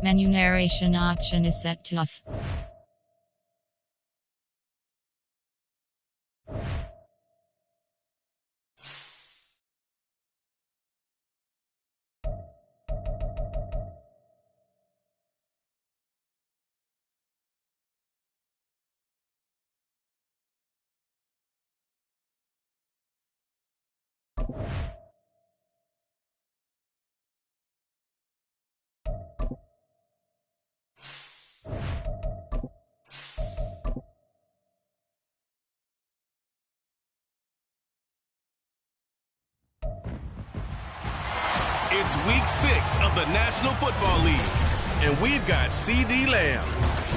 Menu narration option is set to off. It's week 6 of the National Football League, and we've got CeeDee Lamb.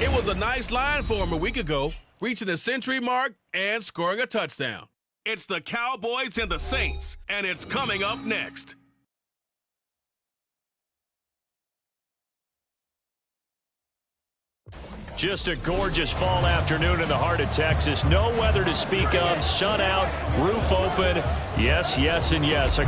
It was a nice line for him a week ago, reaching the century mark and scoring a touchdown. It's the Cowboys and the Saints, and it's coming up next. Just a gorgeous fall afternoon in the heart of Texas. No weather to speak of. Sun out, roof open. Yes, yes, and yes.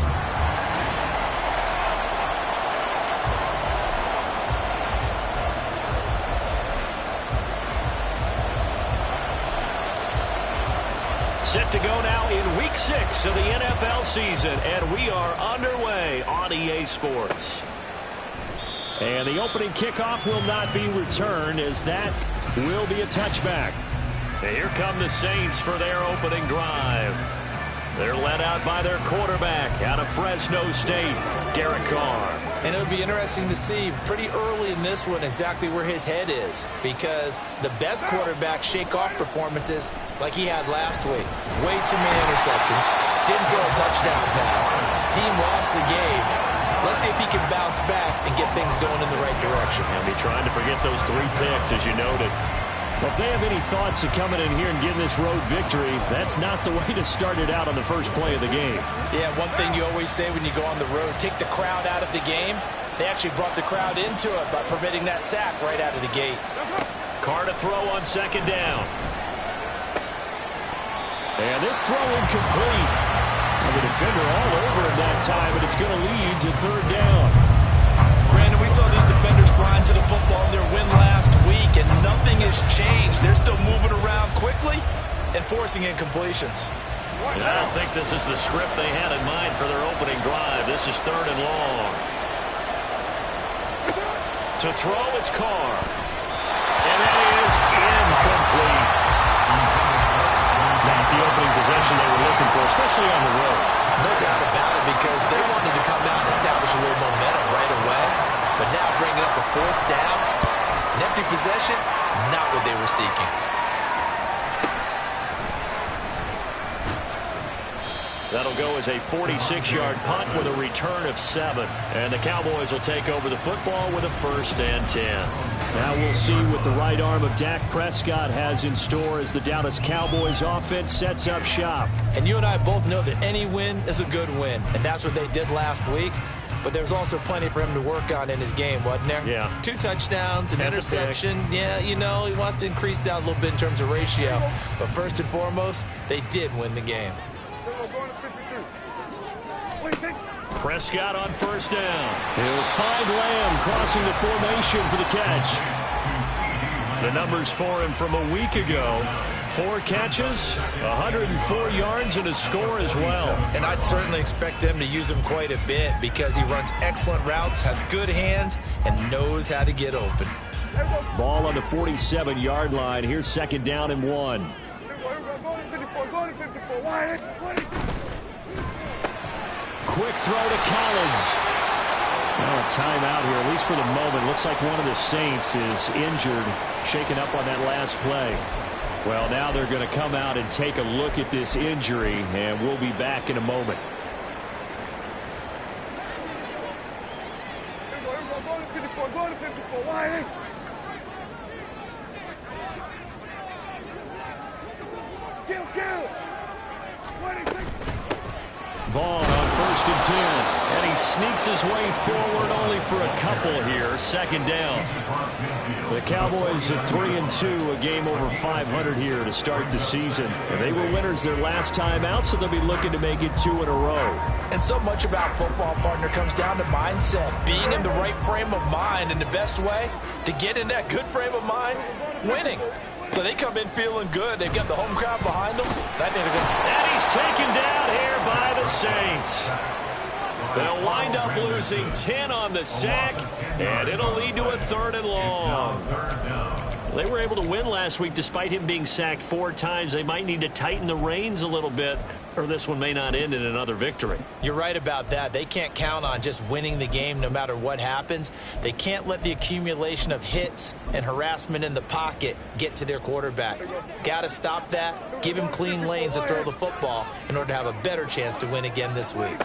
Set to go now in week 6 of the NFL season, and we are underway on EA Sports. And the opening kickoff will not be returned, as that will be a touchback. And here come the Saints for their opening drive. They're led out by their quarterback out of Fresno State, Derek Carr. And it'll be interesting to see pretty early in this one exactly where his head is, because the best quarterback shake off performances like he had last week. Way too many interceptions. Didn't throw a touchdown pass. Team lost the game. Let's see if he can bounce back and get things going in the right direction. And be trying to forget those 3 picks, as you noted. Well, if they have any thoughts of coming in here and getting this road victory, that's not the way to start it out on the first play of the game. Yeah, one thing you always say when you go on the road, take the crowd out of the game. They actually brought the crowd into it by permitting that sack right out of the gate. Carr to throw on second down. And this throw incomplete. And the defender all over him that time, and it's going to lead to third down. Brandon, we saw these defenders flying to the football in their win last week, and nothing has changed. They're still moving around quickly and forcing incompletions. And I don't think this is the script they had in mind for their opening drive. This is third and long. To throw, it's Carr. And that is incomplete. Not the opening possession they were looking for, especially on the road. No doubt about it, because they wanted to come out and establish a little momentum right away. But now bringing up a fourth down, an empty possession, not what they were seeking. That'll go as a 46-yard punt with a return of 7. And the Cowboys will take over the football with a 1st and 10. Now we'll see what the right arm of Dak Prescott has in store as the Dallas Cowboys offense sets up shop. And you and I both know that any win is a good win, and that's what they did last week. But there's also plenty for him to work on in his game, wasn't there? Yeah. 2 touchdowns, an interception. Yeah, you know, he wants to increase that a little bit in terms of ratio. But first and foremost, they did win the game. Prescott on first down. He'll find Lamb crossing the formation for the catch. The numbers for him from a week ago. 4 catches, 104 yards, and a score as well. And I'd certainly expect them to use him quite a bit because he runs excellent routes, has good hands, and knows how to get open. Ball on the 47-yard line. Here's second down and 1. Quick throw to Collins. Well, a timeout here, at least for the moment. Looks like one of the Saints is injured, shaken up on that last play. Well, now they're going to come out and take a look at this injury, and we'll be back in a moment. Vaughn on 1st and 10. And he sneaks his way forward only for a couple here. 2nd down. The Cowboys at 3-2, a game over 500 here to start the season. And they were winners their last time out, so they'll be looking to make it 2 in a row. And so much about football, partner, comes down to mindset. Being in the right frame of mind, and the best way to get in that good frame of mind, winning. So they come in feeling good. They've got the home crowd behind them. And he's taken down here by the Saints. They'll wind up losing 10 on the sack, and it'll lead to a 3rd and long. They were able to win last week despite him being sacked 4 times. They might need to tighten the reins a little bit, or this one may not end in another victory. You're right about that. They can't count on just winning the game no matter what happens. They can't let the accumulation of hits and harassment in the pocket get to their quarterback. Got to stop that, give him clean lanes to throw the football in order to have a better chance to win again this week.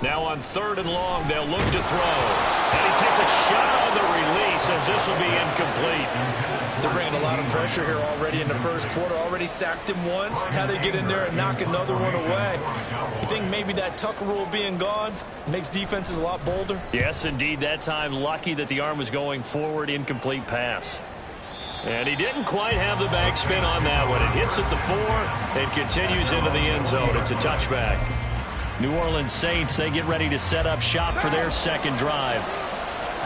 Now on 3rd and long, they'll look to throw. And he takes a shot on the release as this will be incomplete. They're bringing a lot of pressure here already in the first quarter. Already sacked him once. Now they get in there and knock another one away. You think maybe that Tucker rule being gone makes defenses a lot bolder? Yes, indeed. That time, lucky that the arm was going forward. Incomplete pass. And he didn't quite have the backspin on that one. It hits at the 4 and continues into the end zone. It's a touchback. New Orleans Saints, they get ready to set up shop for their 2nd drive.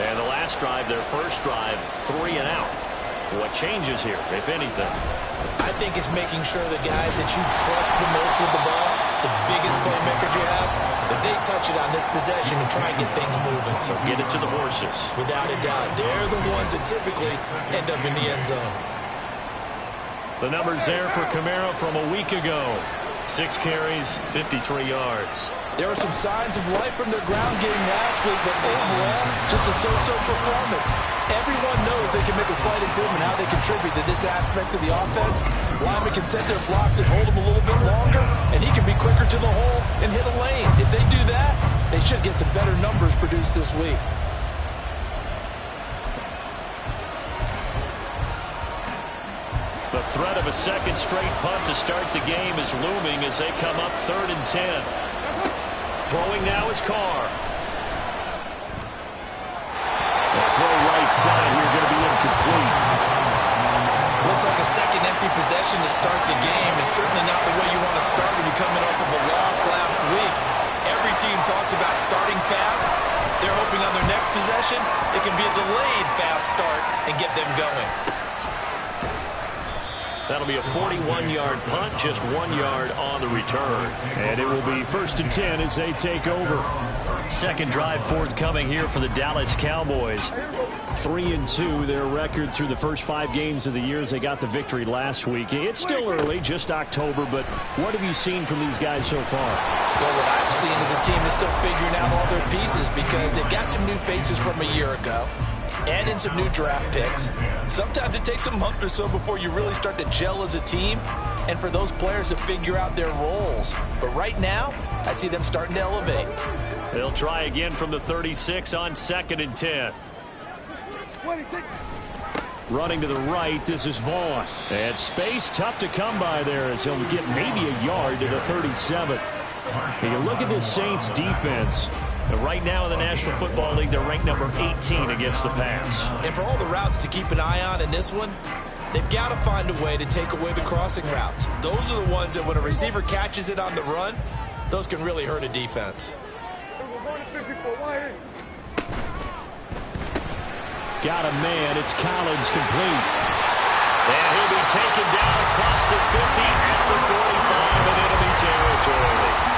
And the last drive, their first drive, 3 and out. What changes here, if anything? I think it's making sure the guys that you trust the most with the ball, the biggest playmakers you have, that they touch it on this possession and try and get things moving. So get it to the horses. Without a doubt. They're the ones that typically end up in the end zone. The numbers there for Kamara from a week ago. 6 carries, 53 yards. There were some signs of life from their ground game last week, but overall, just a so-so performance. Everyone knows they can make a slight improvement how they contribute to this aspect of the offense. Linemen can set their blocks and hold them a little bit longer, and he can be quicker to the hole and hit a lane. If they do that, they should get some better numbers produced this week. The threat of a 2nd straight punt to start the game is looming as they come up 3rd and 10. Throwing now is Carr. The throw right side here going to be incomplete. Looks like a second empty possession to start the game, and certainly not the way you want to start when you're coming off of a loss last week. Every team talks about starting fast. They're hoping on their next possession it can be a delayed fast start and get them going. That'll be a 41-yard punt, just 1 yard on the return. And it will be 1st and 10 as they take over. 2nd drive forthcoming here for the Dallas Cowboys. 3-2, their record through the first 5 games of the year as they got the victory last week. It's still early, just October, but what have you seen from these guys so far? Well, what I've seen is a team that's still figuring out all their pieces because they've got some new faces from a year ago. Add in some new draft picks. Sometimes it takes a month or so before you really start to gel as a team and for those players to figure out their roles. But right now, I see them starting to elevate. They'll try again from the 36 on 2nd and 10. Running to the right, this is Vaughn. And space tough to come by there as he'll get maybe a yard to the 37. And you look at this Saints defense. Right now in the National Football League, they're ranked number 18 against the pass. And for all the routes to keep an eye on in this one, they've got to find a way to take away the crossing routes. Those are the ones that when a receiver catches it on the run, those can really hurt a defense. Got a man. It's Collins complete. And he'll be taken down across the 50 at the 45 in enemy territory.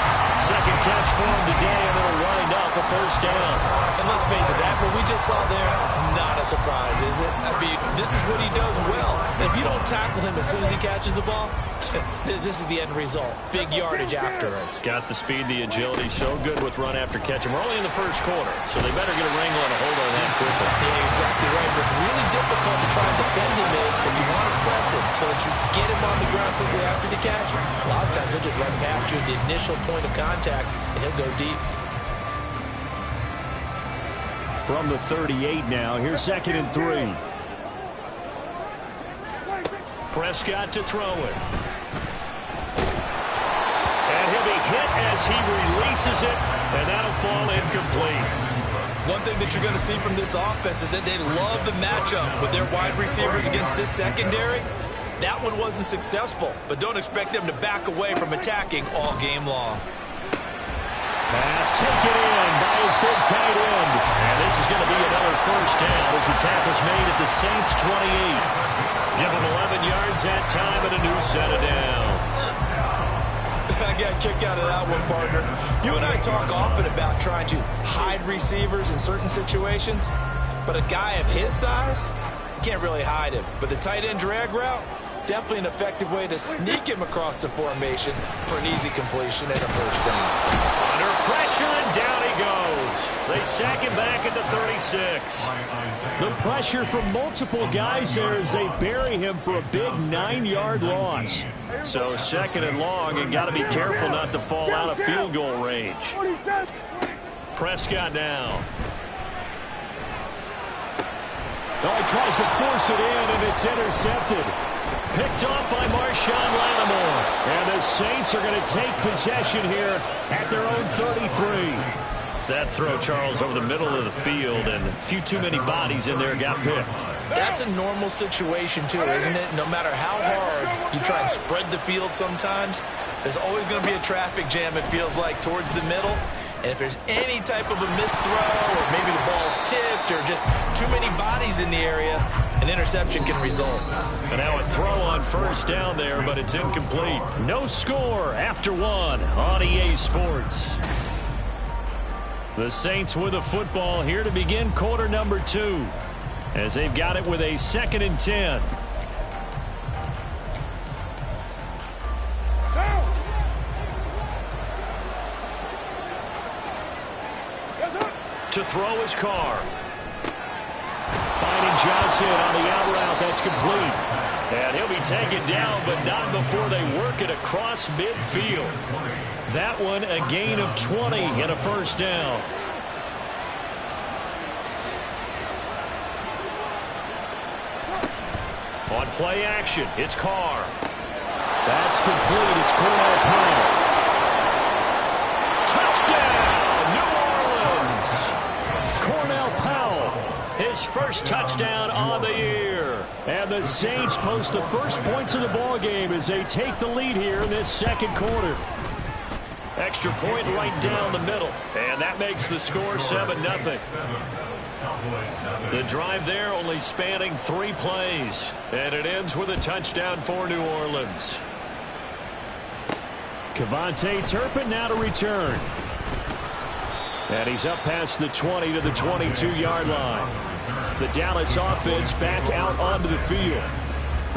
2nd catch for him today, and it'll wind up a 1st down. And let's face it, that what we just saw there, not a surprise, is it? I mean, this is what he does well. And if you don't tackle him as soon as he catches the ball, this is the end result. Big yardage afterwards. Got the speed, the agility, so good with run after catch. And we're only in the first quarter, so they better get a wrangle and a hold on that quickly. Yeah, exactly right. What's really difficult to try and defend him is if you want to press him so that you get him on the ground quickly after the catch. A lot of times he'll just run past you at the initial point of contact, and he'll go deep. From the 38 now, here's 2nd and 3. Prescott to throw it. And he'll be hit as he releases it, and that'll fall incomplete. One thing that you're going to see from this offense is that they love the matchup with their wide receivers against this secondary. That one wasn't successful, but don't expect them to back away from attacking all game long. Pass taken in by his big tight end. And this is going to be another first down as the tackle's made at the Saints' 28. Give them 11 yards that time and a new set of downs. I got a kick out of that one, partner. You and I talk often about trying to hide receivers in certain situations, but a guy of his size, you can't really hide him. But the tight end drag route, definitely an effective way to sneak him across the formation for an easy completion and a first down. Under pressure, and down he goes. They sack him back at the 36. The pressure from multiple guys there as they bury him for a big 9-yard loss. So second and long, and got to be careful not to fall out of field goal range. Prescott now. Oh, he tries to force it in, and it's intercepted. Picked off by Marshawn Lattimore. And the Saints are going to take possession here at their own 33. That throw, Charles, over the middle of the field, and a few too many bodies in there got picked. That's a normal situation, too, isn't it? No matter how hard you try and spread the field sometimes, there's always going to be a traffic jam, it feels like, towards the middle. And if there's any type of a missed throw, or maybe the ball's tipped, or just too many bodies in the area, an interception can result. And now a throw on first down there, but it's incomplete. No score after one on EA Sports. The Saints with the football here to begin quarter number 2, as they've got it with a 2nd and 10. To throw his Carr. Finding Johnson on the out route. That's complete. And he'll be taken down, but not before they work it across midfield. That one a gain of 20 and a first down. On play action, it's Carr. That's complete. It's Cornell Powell. Touchdown, New Orleans. Cornell Powell, his first touchdown on the year. And the Saints post the first points of the ball game as they take the lead here in this second quarter. Extra point right down the middle. And that makes the score 7-0. The drive there only spanning 3 plays. And it ends with a touchdown for New Orleans. KaVontae Turpin now to return. And he's up past the 20 to the 22-yard line. The Dallas offense back out onto the field.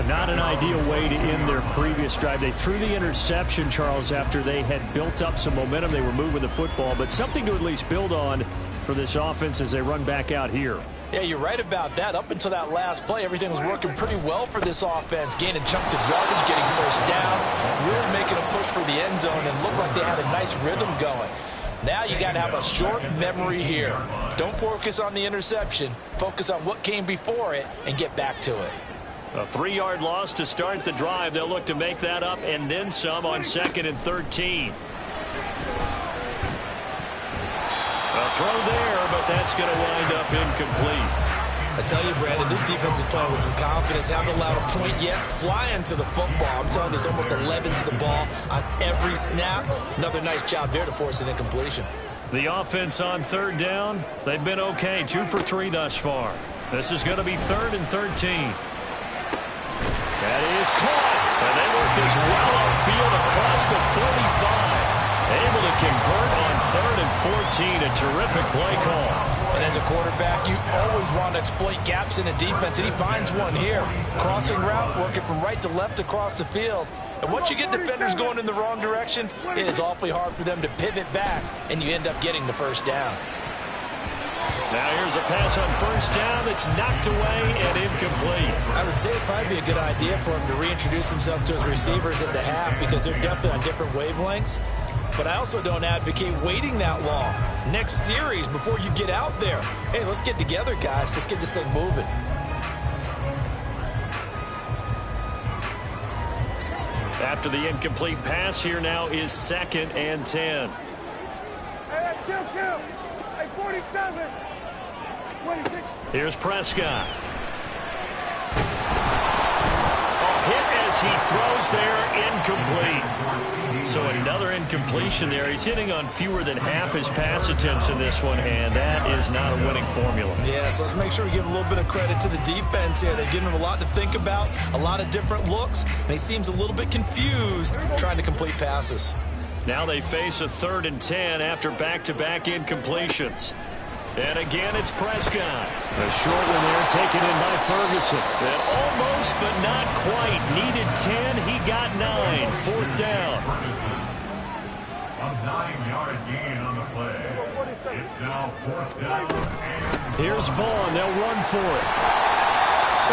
Not an ideal way to end their previous drive. They threw the interception, Charles, after they had built up some momentum. They were moving the football, but something to at least build on for this offense as they run back out here. Yeah, you're right about that. Up until that last play, everything was working pretty well for this offense, gaining chunks of yardage, getting first downs, really making a push for the end zone, and looked like they had a nice rhythm going. Now you got to have a short memory here. Don't focus on the interception. Focus on what came before it and get back to it. A 3-yard loss to start the drive. They'll look to make that up and then some on 2nd and 13. A throw there, but that's going to wind up incomplete. I tell you, Brandon, this defense is playing with some confidence. Haven't allowed a point yet. Flying to the football. I'm telling you, it's almost 11 to the ball on every snap. Another nice job there to force an incompletion. The offense on 3rd down, they've been okay. 2 for 3 thus far. This is going to be 3rd and 13. That is caught. And they work this well upfield across the 35. Able to convert on 3rd and 14. A terrific play call. And as a quarterback, you always want to exploit gaps in a defense, and he finds one here. Crossing route, working from right to left across the field. And once you get defenders going in the wrong direction, it is awfully hard for them to pivot back, and you end up getting the first down. Now here's a pass on 1st down that's knocked away and incomplete. I would say it'd probably be a good idea for him to reintroduce himself to his receivers at the half because they're definitely on different wavelengths. But I also don't advocate waiting that long. Next series, before you get out there, hey, let's get together, guys. Let's get this thing moving. After the incomplete pass, here now is 2nd and 10. Hey, kill. Hey, 47. 26. Here's Prescott. Hit as he throws there, incomplete. So another incompletion there. He's hitting on fewer than half his pass attempts in this one, and that is not a winning formula. Yeah, so let's make sure we give a little bit of credit to the defense here. They've given him a lot to think about, a lot of different looks, and he seems a little bit confused trying to complete passes. Now they face a 3rd and 10 after back-to-back incompletions. And again, it's Prescott. A short one there taken in by Ferguson. And almost, but not quite. Needed 10. He got 9. 4th down. A 9-yard gain on the play. It's now 4th down. Here's Vaughn. They'll run for it.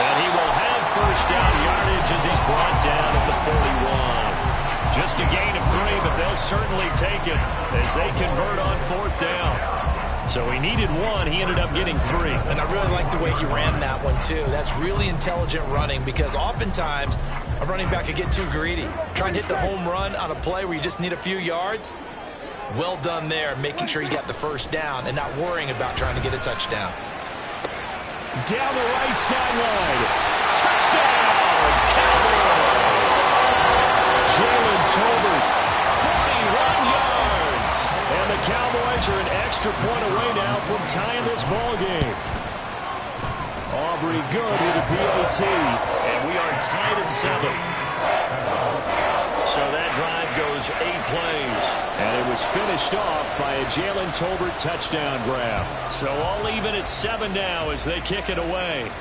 And he will have 1st down yardage as he's brought down at the 41. Just a gain of 3, but they'll certainly take it as they convert on 4th down. So he needed 1. He ended up getting 3. And I really like the way he ran that one, too. That's really intelligent running because oftentimes a running back could get too greedy. Trying to hit the home run on a play where you just need a few yards. Well done there, making sure you got the 1st down and not worrying about trying to get a touchdown. Down the right sideline. Touchdown, Cowboys! Jalen Tolbert, 41 yards. And the Cowboys are an extra point away now from tying this ball game. Aubrey good with a PAT. And we are tied at 7. So that drive goes 8 plays. And it was finished off by a Jalen Tolbert touchdown grab. So all even at 7 now as they kick it away.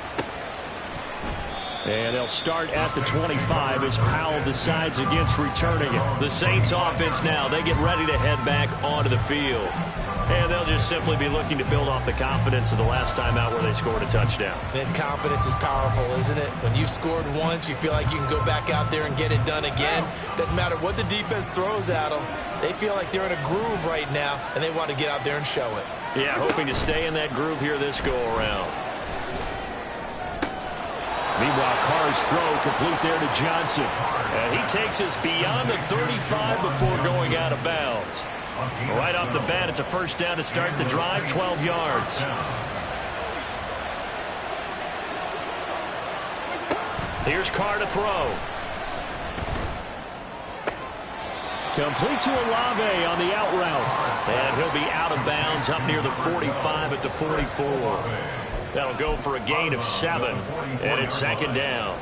And they'll start at the 25 as Powell decides against returning it. The Saints offense now, they get ready to head back onto the field. And they'll just simply be looking to build off the confidence of the last time out where they scored a touchdown. And confidence is powerful, isn't it? When you've scored once, you feel like you can go back out there and get it done again. Doesn't matter what the defense throws at them. They feel like they're in a groove right now, and they want to get out there and show it. Yeah, hoping to stay in that groove here this go-around. Meanwhile, Carr's throw complete there to Johnson. And he takes us beyond the 35 before going out of bounds. Right off the bat, it's a 1st down to start the drive, 12 yards. Here's Carr to throw. Complete to Olave on the out route. And he'll be out of bounds up near the 45 at the 44. That'll go for a gain of 7. And it's 2nd down.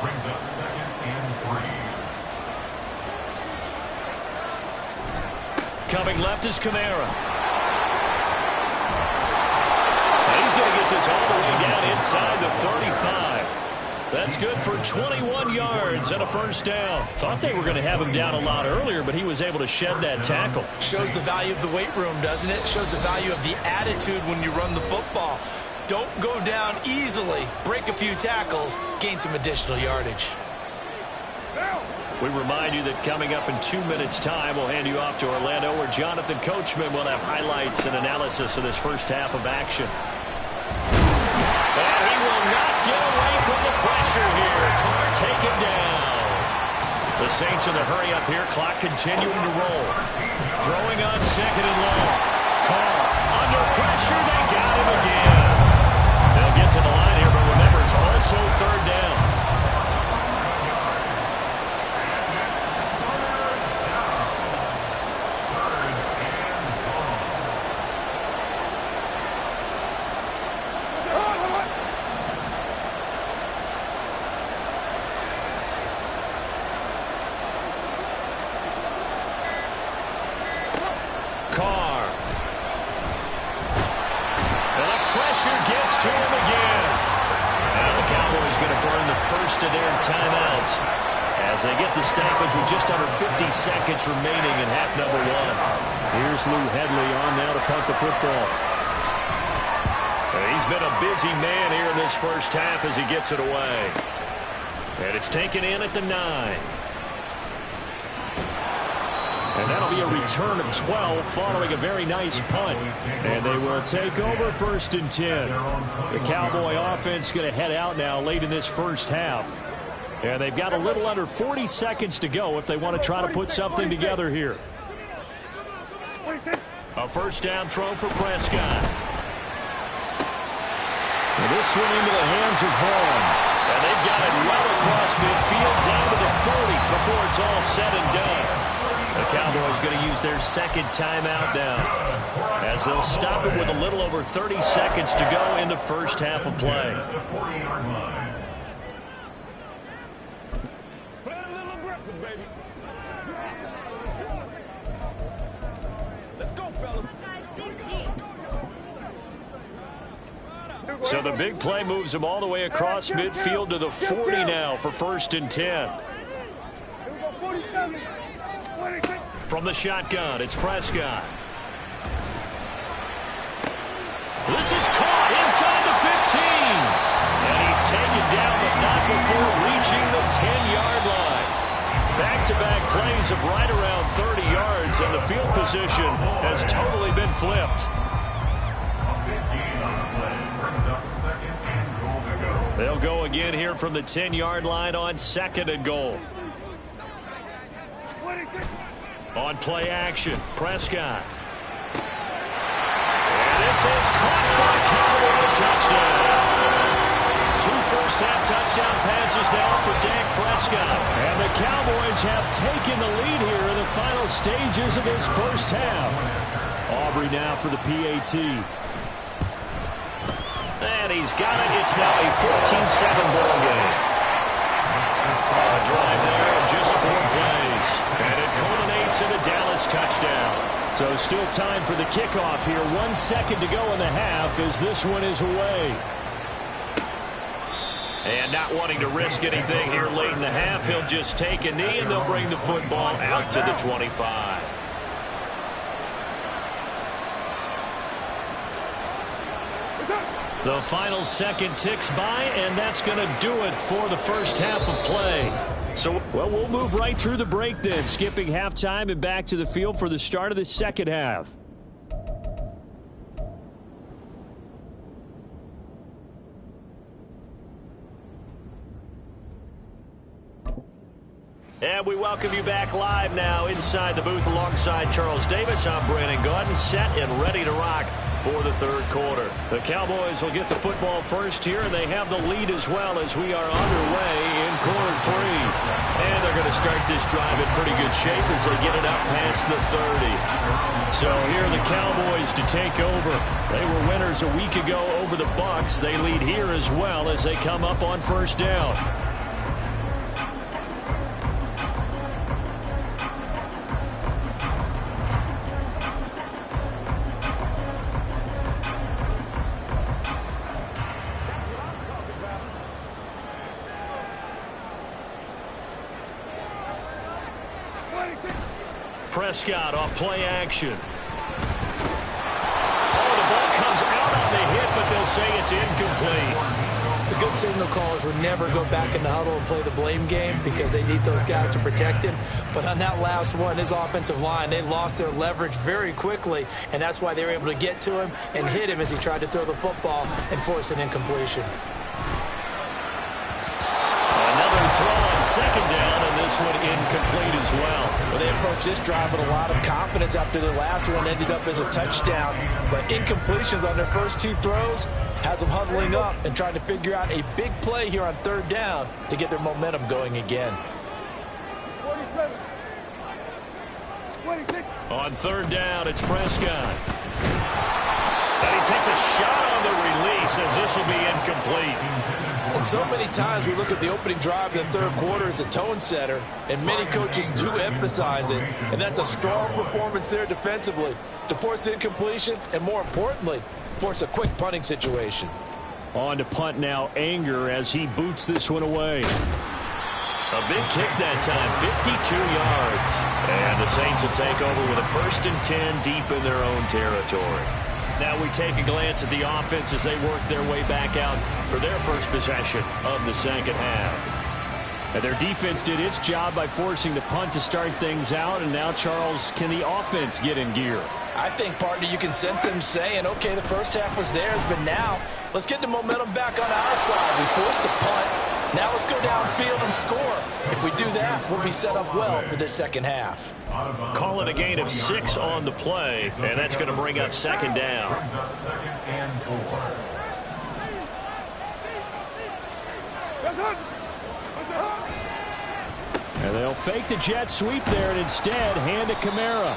Brings up 2nd and 3. Coming left is Kamara. And he's going to get this all the way down inside the 35. That's good for 21 yards and a 1st down. Thought they were going to have him down a lot earlier, but he was able to shed that tackle. Shows the value of the weight room, doesn't it? Shows the value of the attitude when you run the football. Don't go down easily. Break a few tackles. Gain some additional yardage. We remind you that coming up in 2 minutes' time, we'll hand you off to Orlando, where Jonathan Coachman will have highlights and analysis of this first half of action. And he will not get away from the pressure here. Carr taken down. The Saints in the hurry up here. Clock continuing to roll. Throwing on 2nd and long. Carr under pressure. They got him again. They'll get to the line here, but remember, it's also 3rd down. As they get the stoppage with just under 50 seconds remaining in half number 1. Here's Lou Hedley on now to punt the football. He's been a busy man here in this first half as he gets it away. And it's taken in at the 9. And that'll be a return of 12 following a very nice punt. And they will take over 1st and 10. The Cowboy offense going to head out now late in this first half. And they've got a little under 40 seconds to go if they want to try to put something together here. A first down throw for Prescott. And this one into the hands of Vaughn. And they've got it well across midfield down to the 40 before it's all said and done. The Cowboys going to use their second timeout now, as they'll stop it with a little over 30 seconds to go in the first half of play. Play a little aggressive, baby. Let's go, fellas. So the big play moves them all the way across midfield to the 40 now for 1st and 10. Here we go, 47. 26. From the shotgun, it's Prescott. This is caught inside the 15. And he's taken down, but not before reaching the 10-yard line. Back-to-back plays of right around 30 yards, and the field position has totally been flipped. They'll go again here from the 10-yard line on 2nd and goal. On play action, Prescott. And this is caught for a Cowboy touchdown. 2 first-half touchdown passes now for Dak Prescott. And the Cowboys have taken the lead here in the final stages of this first half. Aubrey now for the PAT. And he's got it. It's now a 14-7 ball game. A drive there of just 4 plays. And it culminates in a Dallas touchdown. So still time for the kickoff here. 1 second to go in the half as this one is away. And not wanting to risk anything here late in the half, he'll just take a knee and they'll bring the football out to the 25. The final second ticks by, and that's going to do it for the first half of play. So, well, we'll move right through the break then, skipping halftime and back to the field for the start of the second half. And we welcome you back live now inside the booth alongside Charles Davis. I'm Brandon Gaudin, set and ready to rock for the third quarter. The Cowboys will get the football first here, and they have the lead as well as we are underway in quarter 3. And they're going to start this drive in pretty good shape as they get it up past the 30. So here are the Cowboys to take over. They were winners a week ago over the Bucs. They lead here as well as they come up on first down. Prescott off play action. Oh, the ball comes out on the hit, but they'll say it's incomplete. The good signal callers would never go back in the huddle and play the blame game because they need those guys to protect him. But on that last one, his offensive line, they lost their leverage very quickly, and that's why they were able to get to him and hit him as he tried to throw the football and force an incompletion. Another throw on second down, and this one incomplete as well. Well, they approached this drive with a lot of confidence after the last one ended up as a touchdown. But incompletions on their first 2 throws has them huddling up and trying to figure out a big play here on third down to get their momentum going again. 47. 26. On third down, it's Prescott. And he takes a shot on the release as this will be incomplete. And so many times we look at the opening drive in the third quarter as a tone setter, and many coaches do emphasize it, and that's a strong performance there defensively to force incompletion and, more importantly, force a quick punting situation. On to punt now, Anger as he boots this one away. A big kick that time, 52 yards. And the Saints will take over with a 1st and 10 deep in their own territory. Now we take a glance at the offense as they work their way back out for their first possession of the second half. And their defense did its job by forcing the punt to start things out. And now, Charles, can the offense get in gear? I think, partner, you can sense him saying, okay, the first half was theirs, but now let's get the momentum back on our side. We forced the punt. Now let's go downfield and score. If we do that, we'll be set up well for the second half. Call it a gain of 6 on the play, and that's going to bring up second down. Brings up 2nd and 4. And they'll fake the jet sweep there and instead hand to Kamara.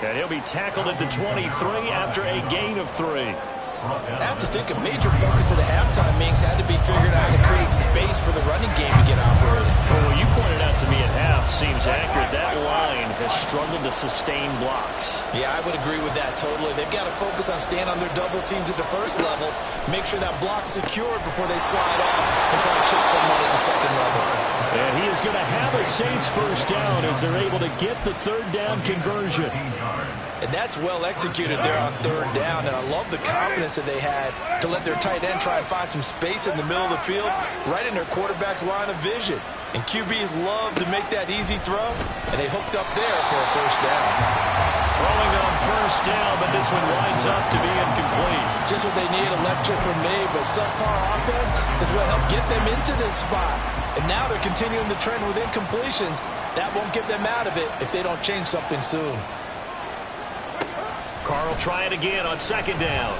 And he'll be tackled at the 23 after a gain of 3. I have to think a major focus of the halftime meetings had to be figuring out how to create space for the running game to get operated. Well, what you pointed out to me at half seems accurate. That line has struggled to sustain blocks. Yeah, I would agree with that totally. They've got to focus on staying on their double teams at the first level, make sure that block's secured before they slide off and try to chip someone at the second level. And he is going to have a Saints first down as they're able to get the third down conversion. And that's well executed there on third down, and I love the confidence that they had to let their tight end try and find some space in the middle of the field, right in their quarterback's line of vision. And QBs love to make that easy throw, and they hooked up there for a first down. Throwing on first down, but this one winds up to be incomplete. Just what they need, a left chip from me, but subpar offense is what helped get them into this spot. And now they're continuing the trend with incompletions. That won't get them out of it if they don't change something soon. Carl try it again on second down.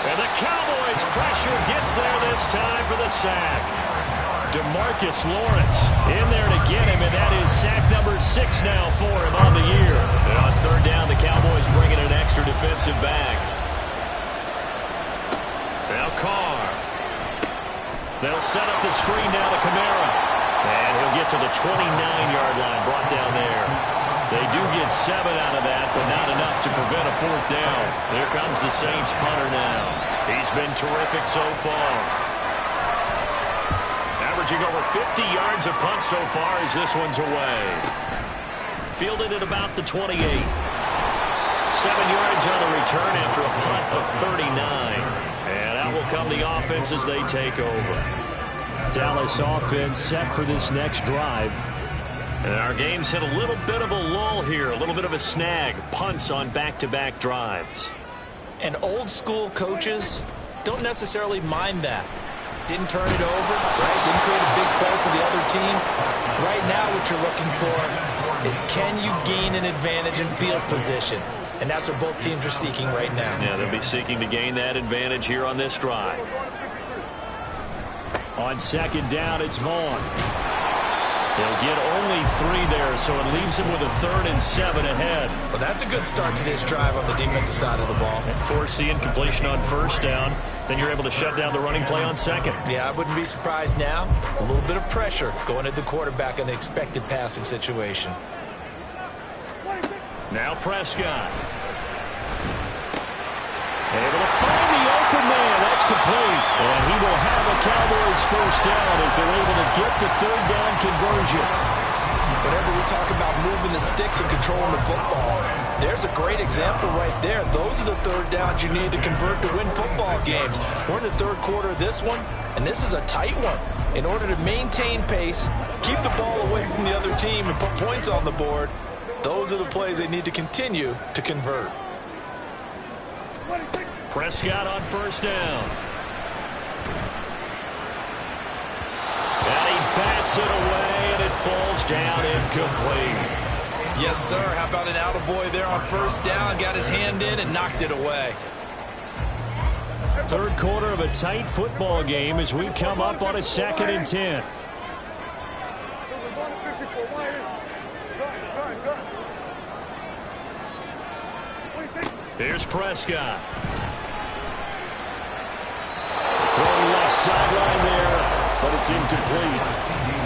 And the Cowboys pressure gets there this time for the sack. DeMarcus Lawrence in there to get him, and that is sack number 6 now for him on the year. And on third down, the Cowboys bringing an extra defensive back. Now Carr. They'll set up the screen now to Kamara. And he'll get to the 29-yard line, brought down there. They do get 7 out of that, but not enough to prevent a fourth down. Here comes the Saints punter now. He's been terrific so far. Averaging over 50 yards a punt so far as this one's away. Fielded at about the 28. 7 yards on the return after a punt of 39. And out will come the offense as they take over. Dallas offense set for this next drive. And our game's hit a little bit of a lull here, a little bit of a snag. Punts on back-to-back drives. And old-school coaches don't necessarily mind that. Didn't turn it over, right? Didn't create a big play for the other team. Right now what you're looking for is can you gain an advantage in field position? And that's what both teams are seeking right now. Yeah, they'll be seeking to gain that advantage here on this drive. On second down, it's Vaughn. They'll get only 3 there, so it leaves them with a 3rd and 7 ahead. Well, that's a good start to this drive on the defensive side of the ball. And foreseeing completion on first down, then you're able to shut down the running play on second. Yeah, I wouldn't be surprised now. A little bit of pressure going at the quarterback in an expected passing situation. Now Prescott. Able to find the open man. That's complete. And he will have a Cowboys first down as they're able to get the third down conversion. Whenever we talk about moving the sticks and controlling the football, there's a great example right there. Those are the third downs you need to convert to win football games. We're in the third quarter of this one, and this is a tight one. In order to maintain pace, keep the ball away from the other team, and put points on the board, those are the plays they need to continue to convert. Prescott on first down. And he bats it away, and it falls down incomplete. Yes, sir. How about an attaboy there on first down? Got his hand in and knocked it away. Third quarter of a tight football game as we come up on a 2nd and 10. Here's Prescott. Throwing left sideline there, but it's incomplete.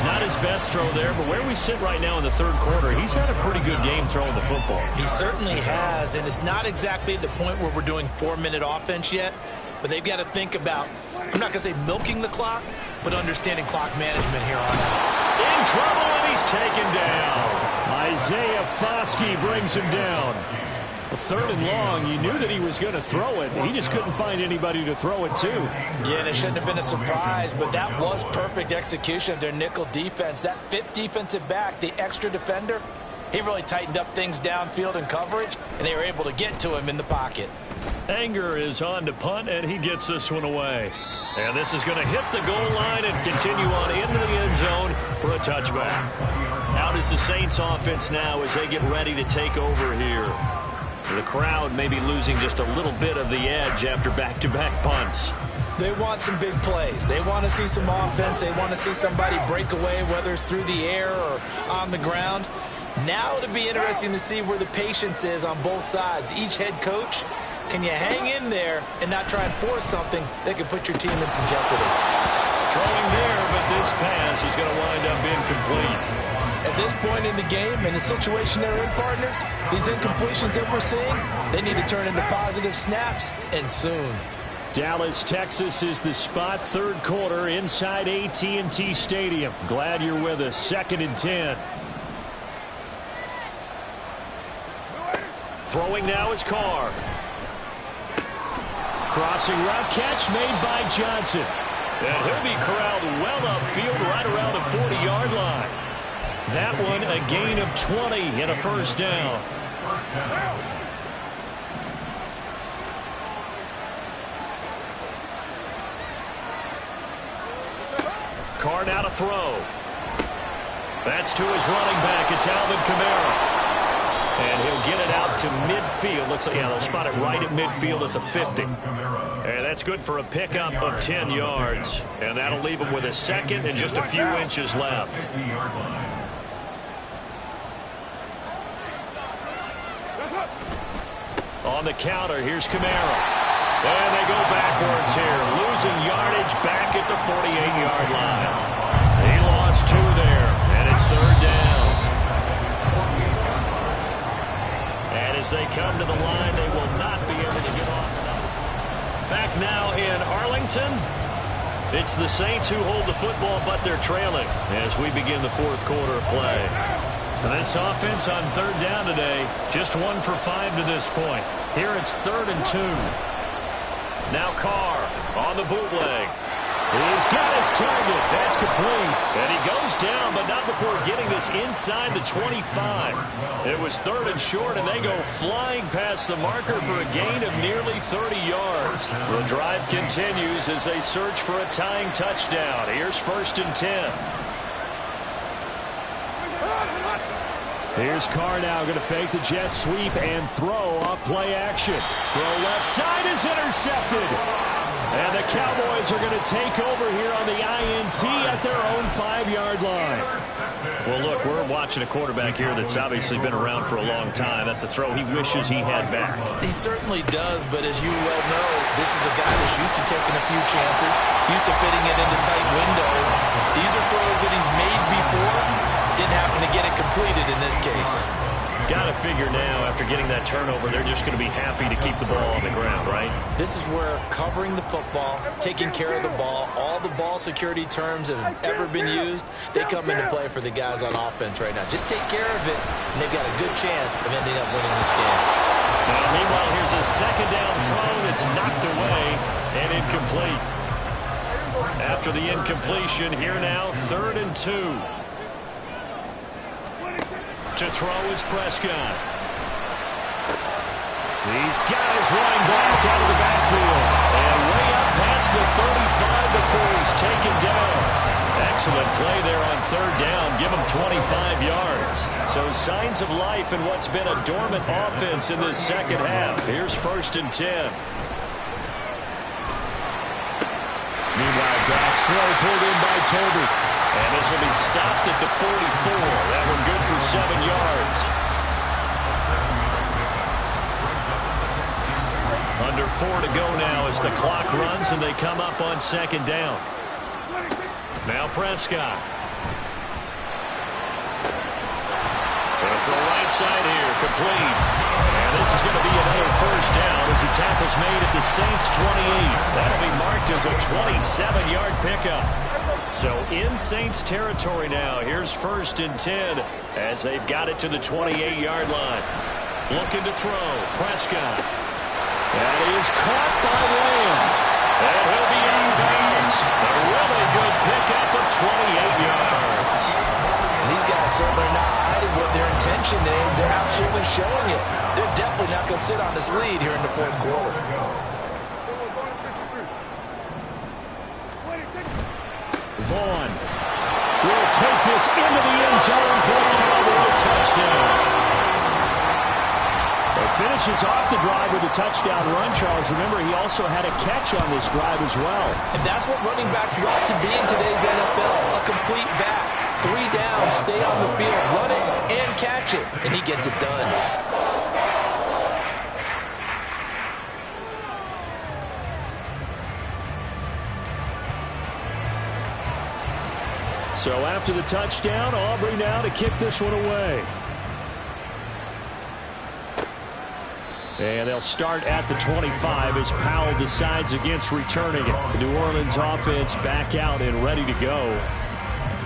Not his best throw there, but where we sit right now in the third quarter, he's had a pretty good game throwing the football. He certainly has, and it's not exactly at the point where we're doing 4-minute offense yet, but they've got to think about, I'm not going to say milking the clock, but understanding clock management here on out. In trouble, and he's taken down. Isaiah Foskey brings him down. Well, 3rd and long, you knew that he was going to throw it. He just couldn't find anybody to throw it to. Yeah, and it shouldn't have been a surprise, but that was perfect execution of their nickel defense. That 5th defensive back, the extra defender, he really tightened up things downfield in coverage, and they were able to get to him in the pocket. Anger is on to punt, and he gets this one away. And this is going to hit the goal line and continue on into the end zone for a touchback. Out is the Saints offense now as they get ready to take over here. The crowd may be losing just a little bit of the edge after back-to-back punts. They want some big plays. They want to see some offense. They want to see somebody break away, whether it's through the air or on the ground. Now it'll be interesting to see where the patience is on both sides. Each head coach, can you hang in there and not try and force something that could put your team in some jeopardy? Throwing there, but this pass is going to wind up incomplete. At this point in the game, in the situation they're in, partner, these incompletions that we're seeing, they need to turn into positive snaps, and soon. Dallas, Texas is the spot. 3rd quarter inside AT&T Stadium. Glad you're with us. 2nd and 10. Throwing now is Carr. Crossing route catch made by Johnson. And he'll be corralled well upfield right around the 40-yard line. That one a gain of 20 and a 1st down. Carr now to throw. That's to his running back. It's Alvin Kamara. And he'll get it out to midfield. Looks like, yeah, they'll spot it right at midfield at the 50. And that's good for a pickup of 10 yards. And that'll leave him with a 2nd and just a few inches left. On the counter, here's Kamara. And they go backwards here, losing yardage back at the 48-yard line. He lost 2 there, and it's 3rd down. And as they come to the line, they will not be able to get off. Back now in Arlington, it's the Saints who hold the football, but they're trailing as we begin the 4th quarter of play. And this offense on 3rd down today, just 1 for 5 to this point. Here it's 3rd and 2. Now Carr on the bootleg. He's got his target. That's complete. And he goes down, but not before getting this inside the 25. It was 3rd and short, and they go flying past the marker for a gain of nearly 30 yards. The drive continues as they search for a tying touchdown. Here's 1st and 10. Here's Carr now going to fake the jet sweep and throw off play action. Throw left side is intercepted. And the Cowboys are going to take over here on the INT at their own 5-yard line. Well, look, we're watching a quarterback here that's obviously been around for a long time. That's a throw he wishes he had back. He certainly does, but as you well know, this is a guy that's used to taking a few chances, used to fitting it into tight windows. These are throws that he's made before. Didn't happen to get it completed in this case. Got to figure now, after getting that turnover, they're just going to be happy to keep the ball on the ground, right? This is where covering the football, taking care of the ball, all the ball security terms that have ever been used, they come into play for the guys on offense right now. Just take care of it, and they've got a good chance of ending up winning this game. Now, meanwhile, here's a 2nd down throw that's knocked away and incomplete. After the incompletion, here now, 3rd and 2. To throw is Prescott. He's got his running back out of the backfield. And way up past the 35 before he's taken down. Excellent play there on 3rd down. Give him 25 yards. So signs of life in what's been a dormant offense in this 2nd half. Here's 1st and 10. Meanwhile, Dak's throw pulled in by Toby. And this will be stopped at the 44. That one good for 7 yards. Under 4 to go now as the clock runs and they come up on 2nd down. Now Prescott. Goes to the right side here, complete. And this is going to be another 1st down as the tackle's made at the Saints 28. That'll be marked as a 27-yard pickup. So in Saints territory now. Here's 1st and 10 as they've got it to the 28-yard line. Looking to throw. Prescott. That is caught by Lamb. And he'll be out of bounds. A really good pickup of 28 yards. These guys certainly are not hiding what their intention is. They're absolutely showing it. They're definitely not going to sit on this lead here in the fourth quarter. Vaughn will take this into the end zone for a Cowboy touchdown. He finishes off the drive with a touchdown run, Charles. Remember, he also had a catch on this drive as well. And that's what running backs want to be in today's NFL, a complete back. 3 down, stay on the field, run it, and catch it. And he gets it done. So after the touchdown, Aubrey now to kick this one away. And they'll start at the 25 as Powell decides against returning it. The New Orleans offense back out and ready to go.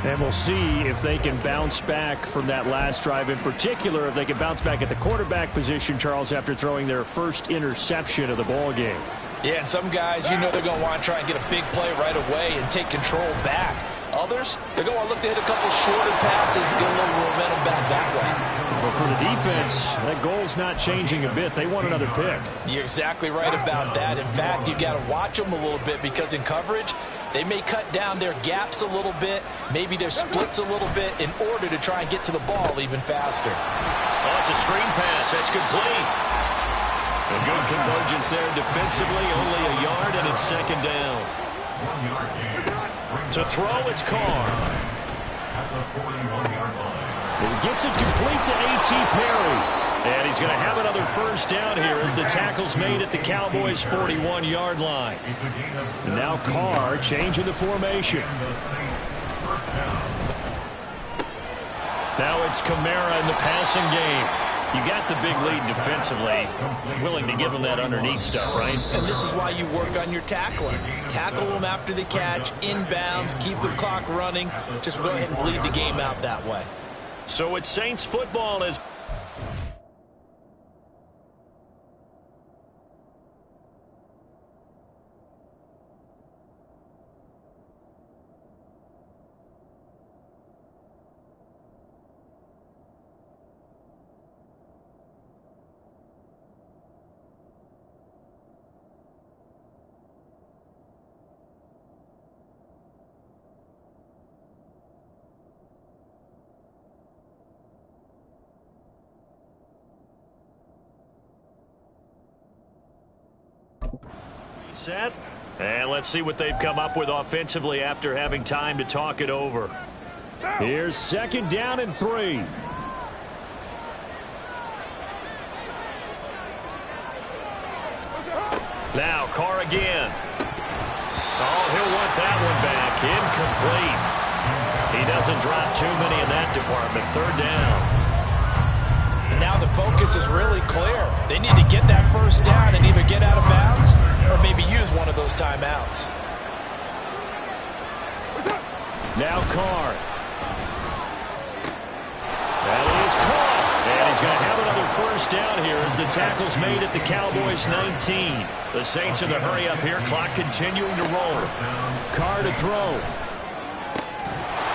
And we'll see if they can bounce back from that last drive. In particular, if they can bounce back at the quarterback position, Charles, after throwing their first interception of the ball game. Yeah, and some guys, you know they're going to want to try and get a big play right away and take control back. Others, they're going to look to hit a couple shorter passes, get a little momentum back that way. But for the defense, that goal's not changing a bit. They want another pick. You're exactly right about that. In fact, you got to watch them a little bit because in coverage, they may cut down their gaps a little bit, maybe their splits a little bit in order to try and get to the ball even faster. Oh, it's a screen pass. That's complete. A good convergence there defensively, only a yard, and it's second down. To throw, it's Carr. He gets it complete to A.T. Perry. And he's going to have another first down here as the tackle's made at the Cowboys' 41-yard line. And now Carr changing the formation. Now it's Kamara in the passing game. You got the big lead defensively. Willing to give them that underneath stuff, right? And this is why you work on your tackling. Tackle them after the catch, inbounds, keep the clock running. Just go ahead and bleed the game out that way. So it's Saints football as set. And let's see what they've come up with offensively after having time to talk it over. Here's second down and 3. Now Carr again. Oh, he'll want that one back. Incomplete. He doesn't drop too many in that department. Third down. And now the focus is really clear. They need to get that first down and either get out of bounds or maybe use one of those timeouts. Now Carr. That is caught. And he's going to have another first down here as the tackle's made at the Cowboys' 19. The Saints in the hurry up here. Clock continuing to roll. Carr to throw.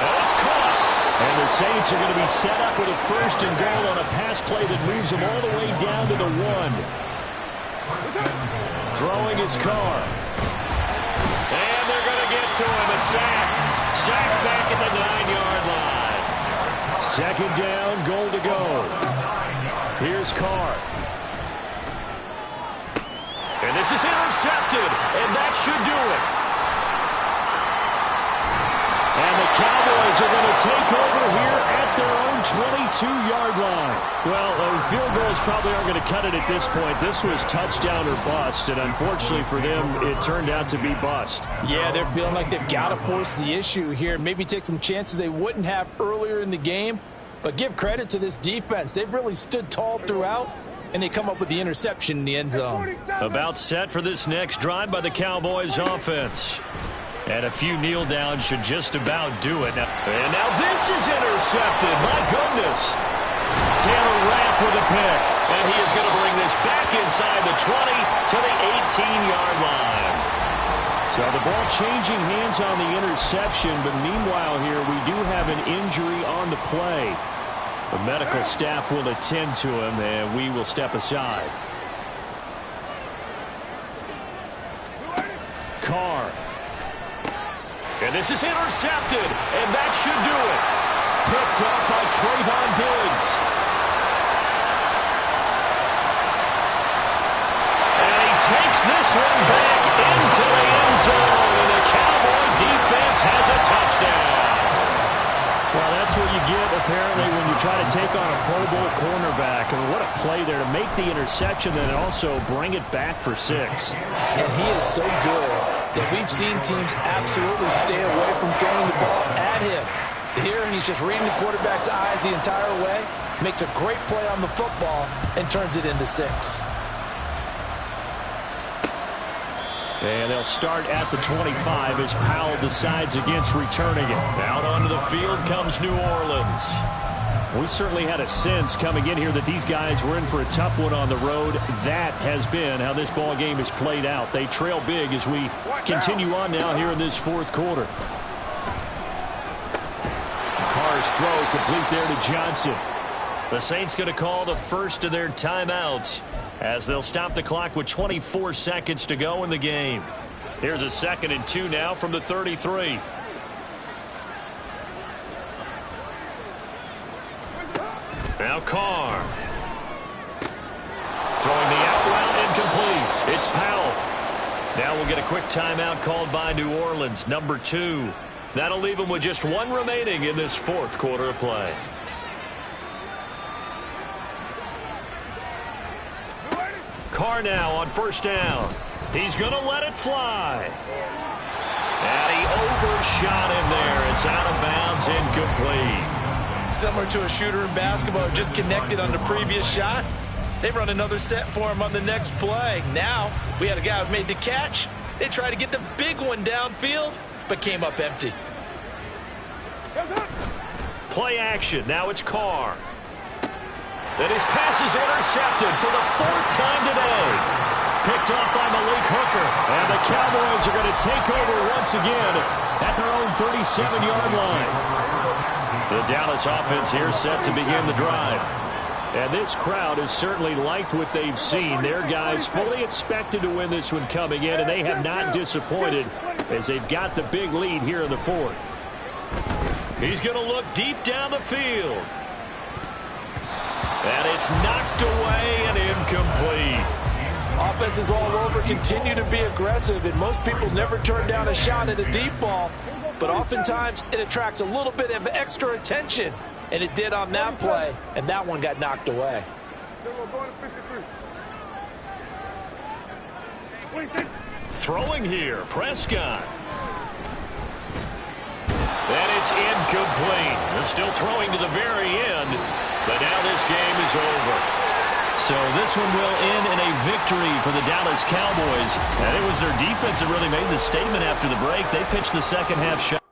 Oh, it's caught. And the Saints are going to be set up with a first and goal on a pass play that moves them all the way down to the 1. Throwing his Carr. And they're going to get to him. A sack. Sack back at the 9-yard line. Second down, goal to go. Here's Carr. And this is intercepted. And that should do it. And the Cowboys are going to take over here at their own 22-yard line. Well, field goals probably aren't going to cut it at this point. This was touchdown or bust, and unfortunately for them, it turned out to be bust. Yeah, they're feeling like they've got to force the issue here. Maybe take some chances they wouldn't have earlier in the game. But give credit to this defense. They've really stood tall throughout, and they come up with the interception in the end zone. About set for this next drive by the Cowboys offense. And a few kneel downs should just about do it. And now this is intercepted. My goodness. Taylor Rapp with a pick. And he is going to bring this back inside the 20 to the 18-yard line. So the ball changing hands on the interception, but meanwhile here we do have an injury on the play. The medical staff will attend to him, and we will step aside. Carr. And this is intercepted, and that should do it. Picked up by Trayvon Diggs. And he takes this one back into the end zone, and the Cowboy defense has a touchdown. Well, that's what you get, apparently, when you try to take on a Pro Bowl cornerback. I mean, what a play there to make the interception and also bring it back for 6. And he is so good that we've seen teams absolutely stay away from throwing the ball at him. Here, he's just reading the quarterback's eyes the entire way, makes a great play on the football, and turns it into 6. And they'll start at the 25 as Powell decides against returning it. Out onto the field comes New Orleans. We certainly had a sense coming in here that these guys were in for a tough one on the road. That has been how this ball game is played out. They trail big as we continue on now here in this fourth quarter. Carr's throw complete there to Johnson. The Saints going to call the first of their timeouts as they'll stop the clock with 24 seconds to go in the game. Here's a 2nd and 2 now from the 33. Now Carr. Throwing the out route incomplete. It's Powell. Now we'll get a quick timeout called by New Orleans, number 2. That'll leave them with just 1 remaining in this fourth quarter of play. Carr now on first down. He's going to let it fly. And he overshot him there. It's out of bounds, incomplete. Similar to a shooter in basketball who just connected on the previous shot. They run another set for him on the next play. Now, we had a guy who made the catch. They tried to get the big one downfield, but came up empty. Play action. Now it's Carr. And his pass is intercepted for the 4th time today. Picked off by Malik Hooker. And the Cowboys are going to take over once again at their own 37-yard line. The Dallas offense here set to begin the drive. And this crowd has certainly liked what they've seen. Their guys fully expected to win this one coming in, and they have not disappointed as they've got the big lead here in the 4th. He's going to look deep down the field. And it's knocked away and incomplete. Offenses all over continue to be aggressive, and most people never turn down a shot at a deep ball. But oftentimes, it attracts a little bit of extra attention. And it did on that play, and that one got knocked away. Throwing here, Prescott. And it's incomplete. They're still throwing to the very end, but now this game is over. So this one will end in a victory for the Dallas Cowboys. And it was their defense that really made the statement after the break. They pitched the second half shot.